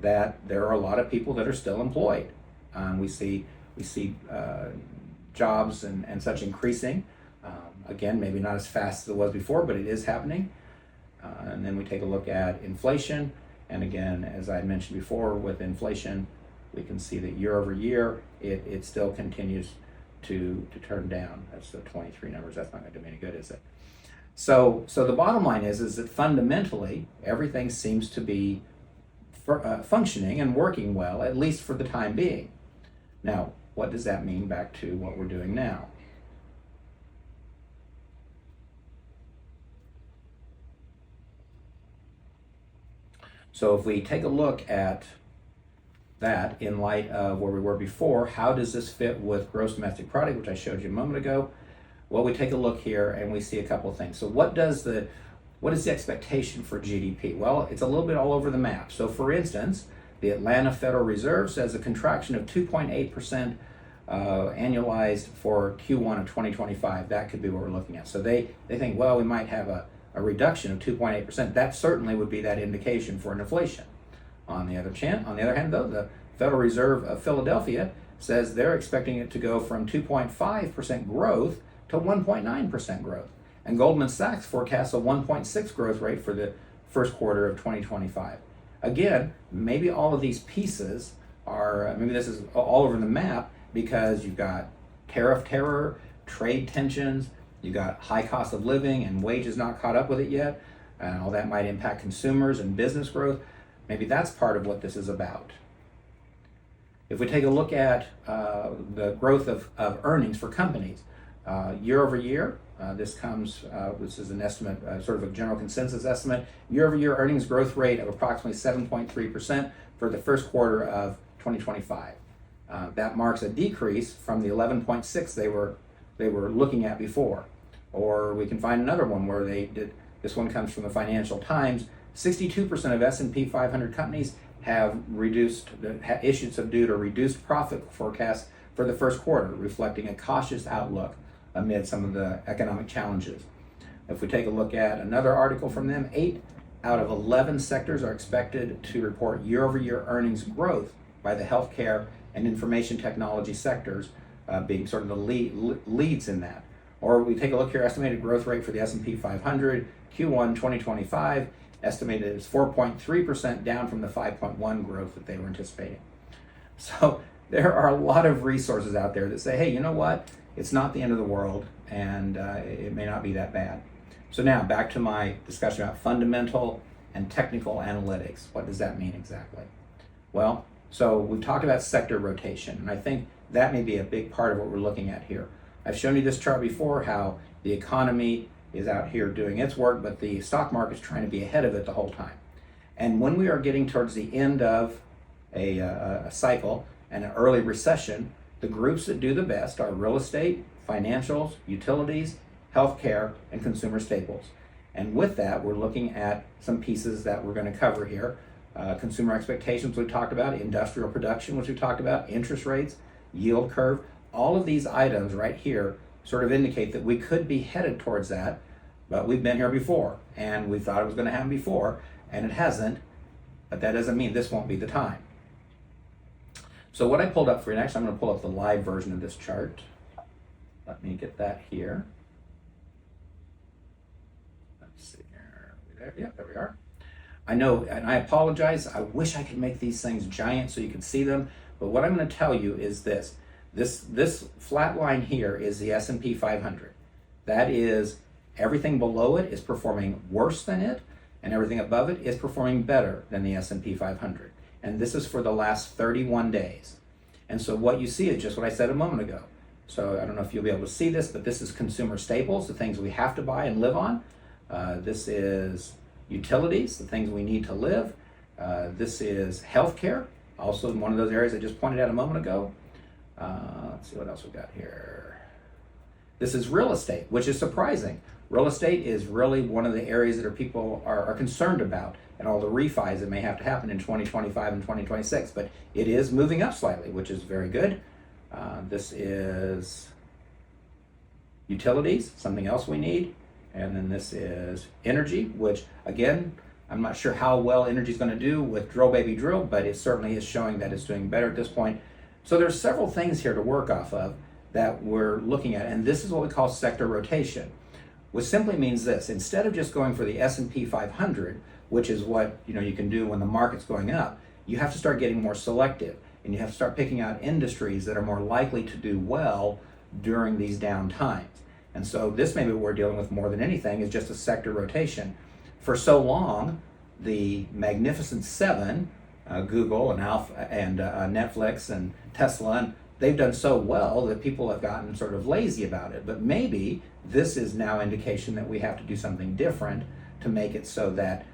that there are a lot of people that are still employed. We see jobs and such increasing. Again, maybe not as fast as it was before, but it is happening. And then we take a look at inflation. And again, as I mentioned before, with inflation, we can see that year over year, it still continues to turn down. That's the 23 numbers. That's not going to do me any good, is it? So the bottom line is that fundamentally, everything seems to be functioning and working well, at least for the time being. Now, what does that mean back to what we're doing now? So if we take a look at that in light of where we were before, how does this fit with gross domestic product, which I showed you a moment ago? Well, we take a look here and we see a couple of things. So what is the expectation for GDP? Well, it's a little bit all over the map. So for instance, the Atlanta Federal Reserve says a contraction of 2.8% annualized for Q1 of 2025. That could be what we're looking at. So they think, well, we might have a reduction of 2.8%. That certainly would be that indication for an inflation. On the other hand, though, the Federal Reserve of Philadelphia says they're expecting it to go from 2.5% growth to 1.9% growth. And Goldman Sachs forecasts a 1.6 growth rate for the first quarter of 2025. Again, maybe all of these pieces are, maybe this is all over the map because you've got tariff terror, trade tensions, you've got high cost of living and wages not caught up with it yet, and all that might impact consumers and business growth. Maybe that's part of what this is about. If we take a look at the growth of earnings for companies, Year over year, this is an estimate, sort of a general consensus estimate, year over year earnings growth rate of approximately 7.3% for the first quarter of 2025. That marks a decrease from the 11.6 they were looking at before. Or we can find another one where this one comes from the Financial Times. 62% of S&P 500 companies have issued subdued or reduced profit forecasts for the first quarter, reflecting a cautious outlook amid some of the economic challenges. If we take a look at another article from them, 8 out of 11 sectors are expected to report year-over-year earnings growth, by the healthcare and information technology sectors being sort of the leads in that. Or we take a look here, estimated growth rate for the S&P 500, Q1 2025, estimated is 4.3%, down from the 5.1 growth that they were anticipating. So there are a lot of resources out there that say, hey, you know what? It's not the end of the world, and it may not be that bad. So now back to my discussion about fundamental and technical analytics. What does that mean exactly? Well, so we've talked about sector rotation, and I think that may be a big part of what we're looking at here. I've shown you this chart before, how the economy is out here doing its work, but the stock market's trying to be ahead of it the whole time. And when we are getting towards the end of a cycle and an early recession, the groups that do the best are real estate, financials, utilities, healthcare, and consumer staples. And with that, we're looking at some pieces that we're going to cover here. Consumer expectations we talked about, industrial production, which we talked about, interest rates, yield curve. All of these items right here sort of indicate that we could be headed towards that, but we've been here before, and we thought it was going to happen before, and it hasn't, but that doesn't mean this won't be the time. So what I pulled up for you next, I'm going to pull up the live version of this chart. Let me get that here. Let's see here. There? Yeah, there we are. I know, and I apologize. I wish I could make these things giant so you could see them, but what I'm going to tell you is this. This flat line here is the S&P 500. That is, everything below it is performing worse than it, and everything above it is performing better than the S&P 500. And this is for the last 31 days. And so what you see is just what I said a moment ago. So I don't know if you'll be able to see this, but this is consumer staples, the things we have to buy and live on. This is utilities, the things we need to live. This is healthcare, also one of those areas I just pointed out a moment ago. Let's see what else we got here. This is real estate, which is surprising. Real estate is really one of the areas that people are concerned about, and all the refis that may have to happen in 2025 and 2026. But it is moving up slightly, which is very good. This is utilities, something else we need. And then this is energy, which again, I'm not sure how well energy is going to do with drill baby drill, but it certainly is showing that it's doing better at this point. So there's several things here to work off of that we're looking at, and this is what we call sector rotation, which simply means this: instead of just going for the S&P 500, which is what you can do when the market's going up, you have to start getting more selective, and you have to start picking out industries that are more likely to do well during these down times. And so this may be what we're dealing with more than anything, is just a sector rotation. For so long, the Magnificent Seven, Google and Alpha and Netflix and Tesla, and they've done so well that people have gotten sort of lazy about it. But maybe this is now indication that we have to do something different to make it so that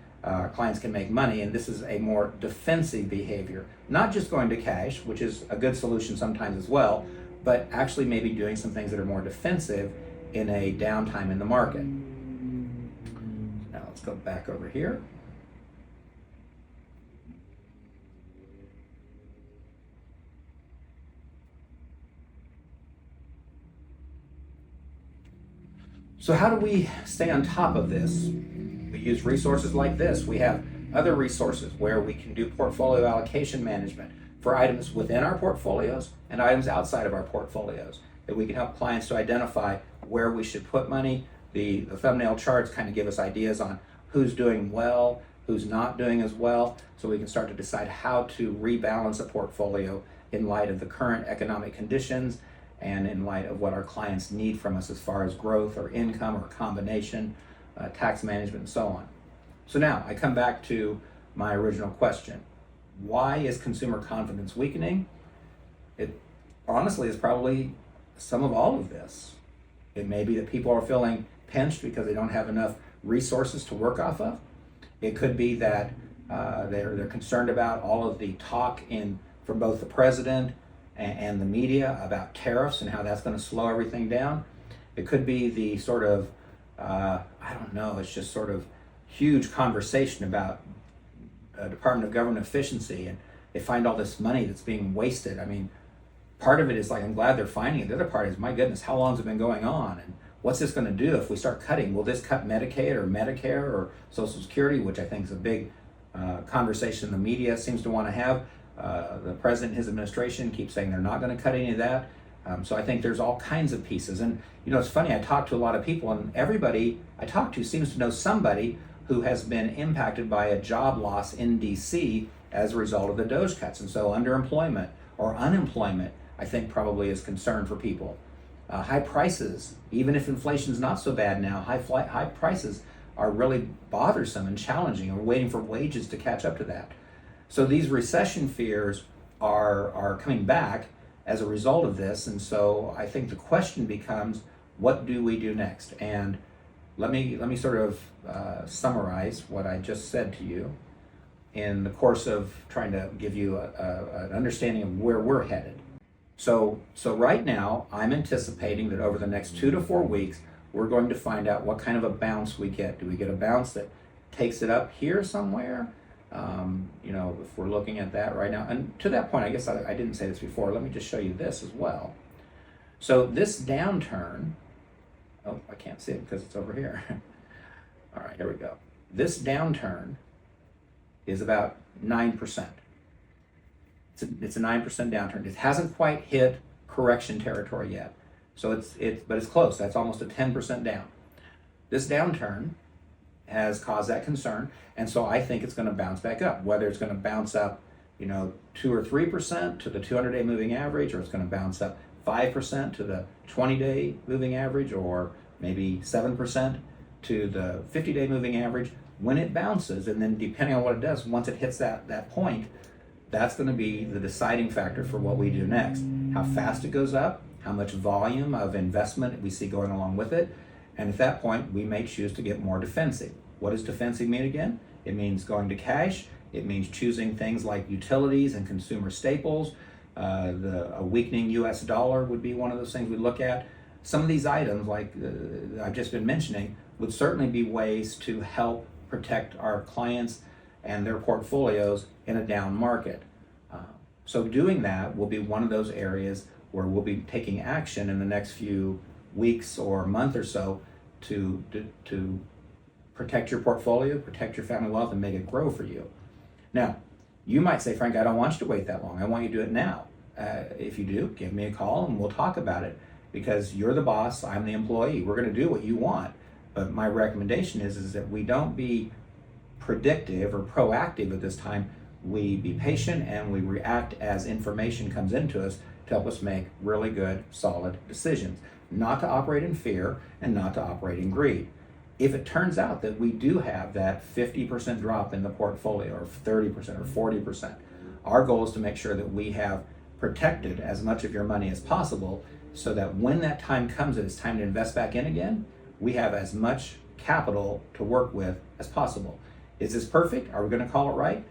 clients can make money, and this is a more defensive behavior. Not just going to cash, which is a good solution sometimes as well, but actually maybe doing some things that are more defensive in a downtime in the market. Now let's go back over here. So how do we stay on top of this? We use resources like this. We have other resources where we can do portfolio allocation management for items within our portfolios and items outside of our portfolios, that we can help clients to identify where we should put money. The thumbnail charts kind of give us ideas on who's doing well, who's not doing as well, so we can start to decide how to rebalance a portfolio in light of the current economic conditions and in light of what our clients need from us as far as growth or income or combination, tax management, and so on. So now I come back to my original question. Why is consumer confidence weakening? It honestly is probably some of all of this. It may be that people are feeling pinched because they don't have enough resources to work off of. It could be that they're concerned about all of the talk from both the president and the media about tariffs and how that's going to slow everything down. It could be the sort of, I don't know, it's just sort of huge conversation about Department of Government efficiency, and they find all this money that's being wasted. I mean, part of it is like, I'm glad they're finding it. The other part is, my goodness, how long has it been going on? And what's this going to do if we start cutting? Will this cut Medicaid or Medicare or Social Security, which I think is a big conversation the media seems to want to have. The president and his administration keep saying they're not going to cut any of that. So I think there's all kinds of pieces. And it's funny, I talk to a lot of people, and everybody I talk to seems to know somebody who has been impacted by a job loss in DC as a result of the DOGE cuts. And so underemployment or unemployment, I think, probably is concern for people. High prices, even if inflation's not so bad now, high prices are really bothersome and challenging, and we're waiting for wages to catch up to that. So these recession fears are coming back as a result of this, and so I think the question becomes, what do we do next? And let me sort of summarize what I just said to you in the course of trying to give you an understanding of where we're headed. So right now, I'm anticipating that over the next 2 to 4 weeks, we're going to find out what kind of a bounce we get. Do we get a bounce that takes it up here somewhere? If we're looking at that right now. And to that point, I guess I didn't say this before. Let me just show you this as well. So this downturn, oh, I can't see it because it's over here. All right, here we go. This downturn is about 9%. It's a 9% downturn. It hasn't quite hit correction territory yet. So but it's close. That's almost a 10% down. This downturn has caused that concern, and so I think it's going to bounce back up. Whether it's going to bounce up, 2 or 3% to the 200-day moving average, or it's going to bounce up 5% to the 20-day moving average, or maybe 7% to the 50-day moving average. When it bounces, and then depending on what it does, once it hits that point, that's going to be the deciding factor for what we do next. How fast it goes up, how much volume of investment we see going along with it, and at that point, we may choose to get more defensive. What does defensive mean again? It means going to cash. It means choosing things like utilities and consumer staples. A weakening US dollar would be one of those things we look at. Some of these items, like I've just been mentioning, would certainly be ways to help protect our clients and their portfolios in a down market. So doing that will be one of those areas where we'll be taking action in the next few weeks or month or so to protect your portfolio, protect your family wealth, and make it grow for you. Now, you might say, Frank, I don't want you to wait that long. I want you to do it now. If you do, give me a call and we'll talk about it, because you're the boss, I'm the employee. We're going to do what you want. But my recommendation is that we don't be predictive or proactive at this time. We be patient and we react as information comes into us to help us make really good, solid decisions. Not to operate in fear and not to operate in greed. If it turns out that we do have that 50% drop in the portfolio, or 30% or 40%, our goal is to make sure that we have protected as much of your money as possible, so that when that time comes, that it's time to invest back in again, we have as much capital to work with as possible. Is this perfect? Are we going to call it right?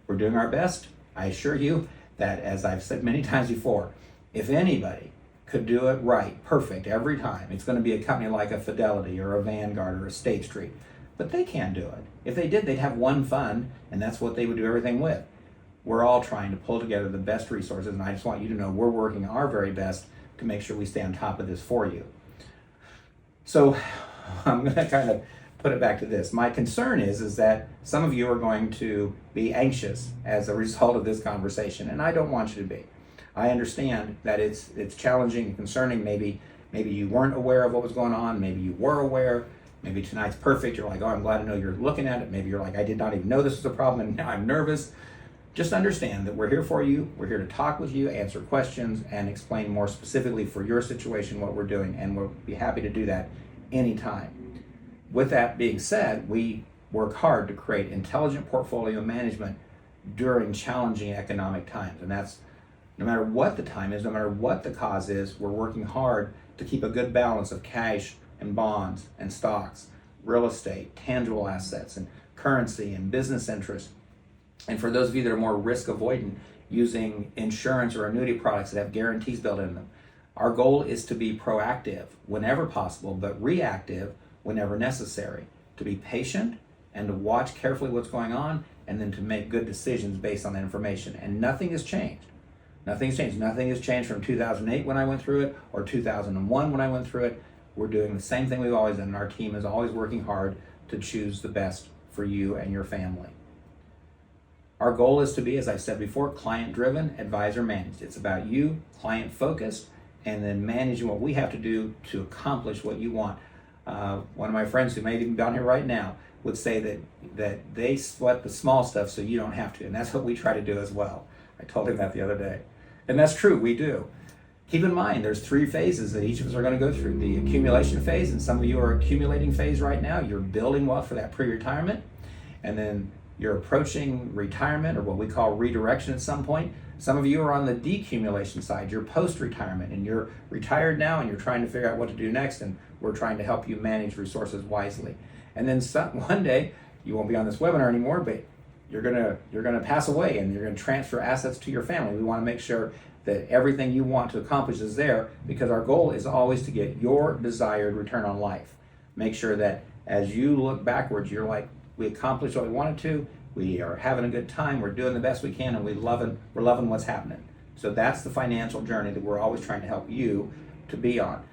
We're doing our best. I assure you that, as I've said many times before, if anybody could do it right, perfect, every time, it's going to be a company like a Fidelity or a Vanguard or a State Street. But they can't do it. If they did, they'd have one fund, and that's what they would do everything with. We're all trying to pull together the best resources, and I just want you to know we're working our very best to make sure we stay on top of this for you. So I'm going to kind of put it back to this. My concern is that some of you are going to be anxious as a result of this conversation, and I don't want you to be. I understand that it's challenging and concerning. Maybe you weren't aware of what was going on. Maybe you were aware. Maybe tonight's perfect. You're like, oh, I'm glad to know you're looking at it. Maybe you're like, I did not even know this was a problem, and now I'm nervous. Just understand that we're here for you. We're here to talk with you, answer questions, and explain more specifically for your situation what we're doing, and we'll be happy to do that anytime. With that being said, we work hard to create intelligent portfolio management during challenging economic times, and that's No matter what the time is, no matter what the cause is, we're working hard to keep a good balance of cash and bonds and stocks, real estate, tangible assets, and currency and business interests. And for those of you that are more risk avoidant, using insurance or annuity products that have guarantees built in them. Our goal is to be proactive whenever possible, but reactive whenever necessary, to be patient and to watch carefully what's going on, and then to make good decisions based on that information. And nothing has changed. Nothing's changed. Nothing has changed from 2008 when I went through it, or 2001 when I went through it. We're doing the same thing we've always done, and our team is always working hard to choose the best for you and your family. Our goal is to be, as I said before, client-driven, advisor-managed. It's about you, client-focused, and then managing what we have to do to accomplish what you want. One of my friends who may even be on here right now would say that they sweat the small stuff so you don't have to, and that's what we try to do as well. I told him that the other day. And that's true, we do. Keep in mind, there's 3 phases that each of us are going to go through. The accumulation phase, and some of you are accumulating phase right now. You're building wealth for that pre-retirement. And then you're approaching retirement, or what we call redirection at some point. Some of you are on the decumulation side. You're post-retirement, and you're retired now, and you're trying to figure out what to do next, and we're trying to help you manage resources wisely. And then one day, you won't be on this webinar anymore, but you're gonna pass away, and you're gonna transfer assets to your family. We want to make sure that everything you want to accomplish is there, because our goal is always to get your desired return on life. Make sure that as you look backwards, you're like, we accomplished what we wanted to, we are having a good time, we're doing the best we can, and we're loving what's happening. So that's the financial journey that we're always trying to help you to be on,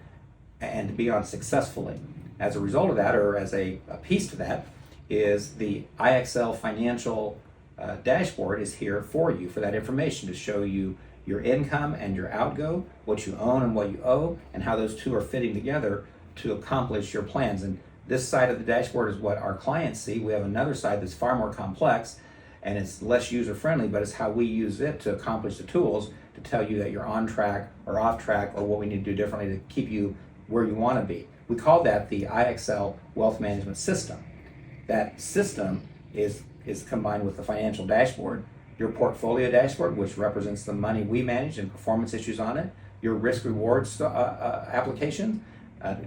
and to be on successfully. As a result of that, or as a piece to that, is the IXL financial dashboard is here for you, for that information, to show you your income and your outgo, what you own and what you owe, and how those two are fitting together to accomplish your plans. And this side of the dashboard is what our clients see. We have another side that's far more complex, and it's less user-friendly, but it's how we use it to accomplish the tools to tell you that you're on track or off track, or what we need to do differently to keep you where you want to be. We call that the IXL Wealth Management System. That system is combined with the financial dashboard, your portfolio dashboard, which represents the money we manage and performance issues on it, your risk rewards application,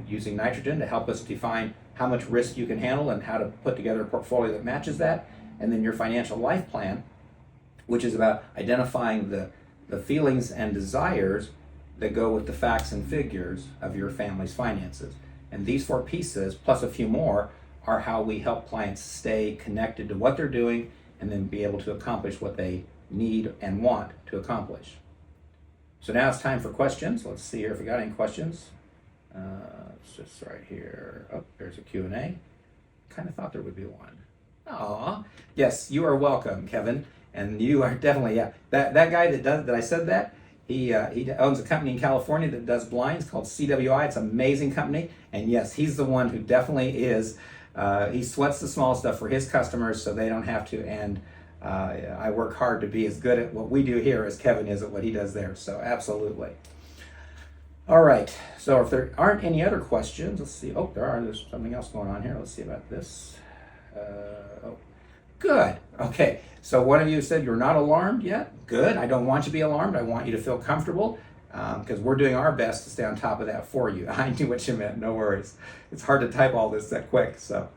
using nitrogen to help us define how much risk you can handle and how to put together a portfolio that matches that, and then your financial life plan, which is about identifying the feelings and desires that go with the facts and figures of your family's finances. And these 4 pieces, plus a few more, are how we help clients stay connected to what they're doing, and then be able to accomplish what they need and want to accomplish. So now it's time for questions. Let's see here if we got any questions. It's just right here. Oh, there's a Q&A. Kind of thought there would be one. Aw, yes, you are welcome, Kevin. And you are definitely, yeah. That guy that I said that, he owns a company in California that does blinds called CWI. It's an amazing company. And yes, he's the one who definitely is. He sweats the small stuff for his customers so they don't have to. And I work hard to be as good at what we do here as Kevin is at what he does there. So absolutely. All right. So if there aren't any other questions, let's see. Oh, there are. There's something else going on here. Let's see about this. Oh, good. Okay. So one of you said you're not alarmed yet. Good. I don't want you to be alarmed. I want you to feel comfortable, because we're doing our best to stay on top of that for you. I knew what you meant. No worries. It's hard to type all this that quick. So,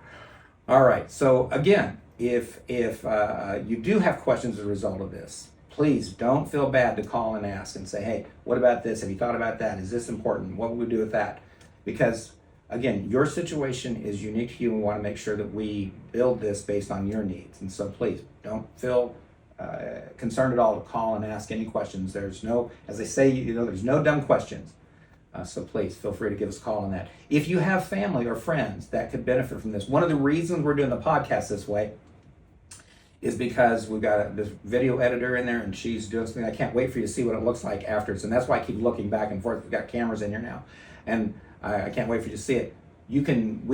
all right. So again, if you do have questions as a result of this, please don't feel bad to call and ask and say, hey, what about this? Have you thought about that? Is this important? What would we do with that? Because again, your situation is unique to you, and we want to make sure that we build this based on your needs. And so please don't feel concerned at all to call and ask any questions. There's no, as they say, there's no dumb questions. So please feel free to give us a call on that. If you have family or friends that could benefit from this, one of the reasons we're doing the podcast this way is because we've got this video editor in there, and she's doing something. I can't wait for you to see what it looks like afterwards. And that's why I keep looking back and forth. We've got cameras in here now, and I can't wait for you to see it. We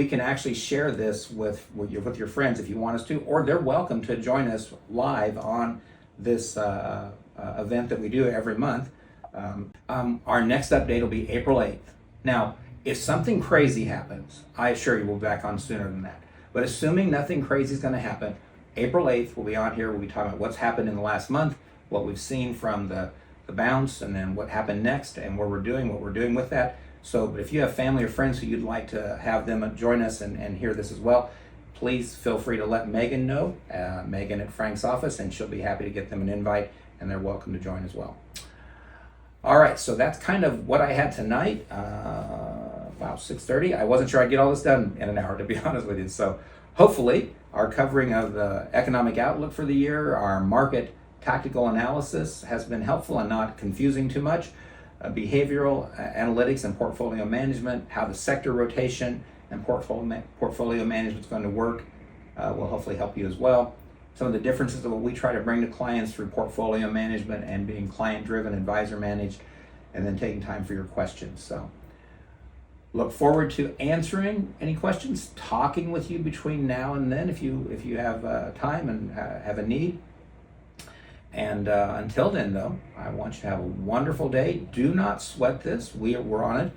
can actually share this with your friends if you want us to, or they're welcome to join us live on this event that we do every month. Our next update will be April 8th. Now, if something crazy happens, I assure you we'll be back on sooner than that. But assuming nothing crazy is going to happen, April 8th we'll be on here. We'll be talking about what's happened in the last month, what we've seen from the the bounce and then what happened next and what we're doing with that. So, but if you have family or friends who you'd like to have them join us and hear this as well, please feel free to let Megan know, Megan at Frank's office, and she'll be happy to get them an invite, and they're welcome to join as well. All right, so that's kind of what I had tonight. Wow, 6:30. I wasn't sure I'd get all this done in an hour, to be honest with you. So hopefully our covering of the economic outlook for the year, our market tactical analysis has been helpful and not confusing too much. Behavioral analytics and portfolio management, how the sector rotation and portfolio management is going to work will hopefully help you as well. Some of the differences of what we try to bring to clients through portfolio management and being client-driven, advisor-managed, and then taking time for your questions. So look forward to answering any questions, talking with you between now and then if you have time and have a need. And until then, though, I want you to have a wonderful day. Do not sweat this. We're on it,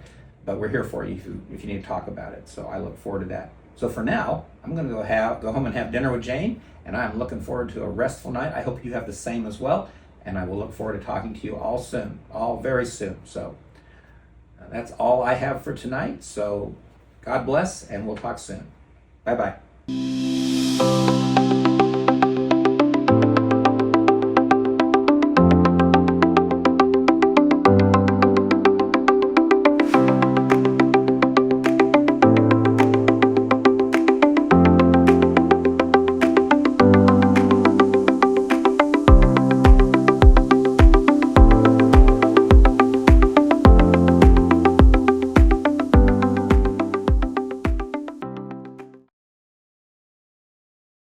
but we're here for you if you need to talk about it. So I look forward to that. So for now, I'm going to go home and have dinner with Jane, and I'm looking forward to a restful night. I hope you have the same as well, and I will look forward to talking to you all very soon. So that's all I have for tonight. So God bless, and we'll talk soon. Bye-bye.